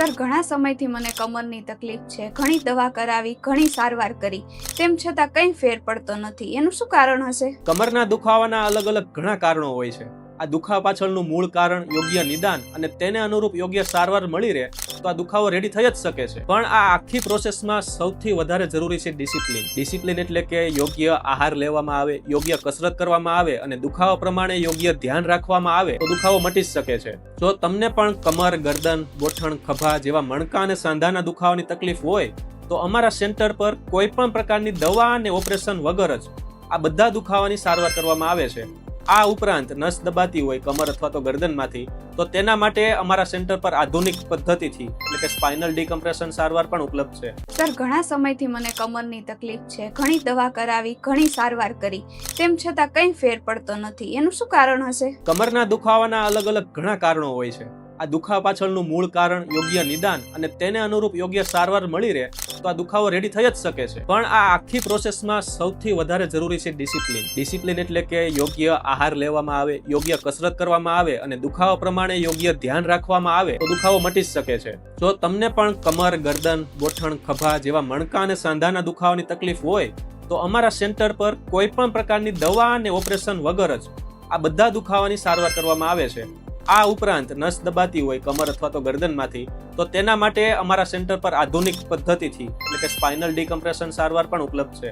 Sir, ઘણા સમયથી મને કમરની તકલીફ છે. ઘણી દવા કરાવી, ઘણી સારવાર કરી, તેમ છતાં કંઈ ફેર પડતો નથી. એનું શું કારણ હશે? કમરના દુખાવાના અલગ અલગ ઘણા કારણો હોય છે. આ દુખાવા પાછળનું મૂળ કારણ યોગ્ય નિદાન અને તેને અનુરૂપ યોગ્ય સારવાર મળી રહે તો આ દુખાવો રેડી થઈ જ શકે છે. પણ આ આખી પ્રોસેસમાં સૌથી વધારે જરૂરી છે ડિસિપ્લિન. ડિસિપ્લિન એટલે કે યોગ્ય આહાર લેવામાં આવે, યોગ્ય કસરત કરવામાં આવે અને દુખાવા પ્રમાણે યોગ્ય ધ્યાન રાખવામાં આવે તો દુખાવો મટી જ શકે છે. જો તમને પણ કમર, ગરદન, ગોઠણ, ખભા જેવા મણકા અને સાંધાના દુખાવાની તકલીફ હોય તો અમારા સેન્ટર પર કોઈ પણ પ્રકારની દવા અને ઓપરેશન વગર જ આ બધા દુખાવાની સારવાર કરવામાં આવે છે. આ ઉપરાંત નસ દબાતી હોય કમર અથવા તો ગરદનમાંથી તો તેના માટે અમારા સેન્ટર પર આધુનિક પદ્ધતિથી એટલે કે સ્પાઇનલ ડીકમ્પ્રેશન સારવાર પણ ઉપલબ્ધ છે. સર, ઘણા સમયથી મને કમરની તકલીફ છે. ઘણી દવા કરાવી, ઘણી સારવાર કરી, તેમ છતાં કંઈ ફેર પડતો નથી. એનું શું કારણ હશે? કમરના દુખાવાના અલગ અલગ ઘણા કારણો હોય છે. આ દુખાવા પાછળનું મૂળ કારણ યોગ્ય નિદાન અને તેને અનુરૂપ યોગ્ય સારવાર મળી રહે તો આ દુખાવો રેડી થઈ જ શકે છે. પણ આ આખી પ્રોસેસમાં સૌથી વધારે જરૂરી છે ડિસિપ્લિન. ડિસિપ્લિન એટલે કે યોગ્ય આહાર લેવામાં આવે, યોગ્ય કસરત કરવામાં આવે અને દુખાવા પ્રમાણે યોગ્ય ધ્યાન રાખવામાં આવે તો દુખાવો મટી જ શકે છે. જો તમને પણ કમર, ગરદન, ગોઠણ, ખભા જેવા મણકા અને સાંધાના દુખાવાની તકલીફ હોય તો અમારા સેન્ટર પર કોઈ પણ પ્રકારની દવા અને ઓપરેશન વગર જ આ બધા દુખાવાની સારવાર કરવામાં આવે છે. આ ઉપરાંત નસ દબાતી હોય કમર અથવા તો ગરદનમાંથી તો તેના માટે અમારા સેન્ટર પર આધુનિક પદ્ધતિથી એટલે કે સ્પાઇનલ ડીકમ્પ્રેશન સારવાર પણ ઉપલબ્ધ છે.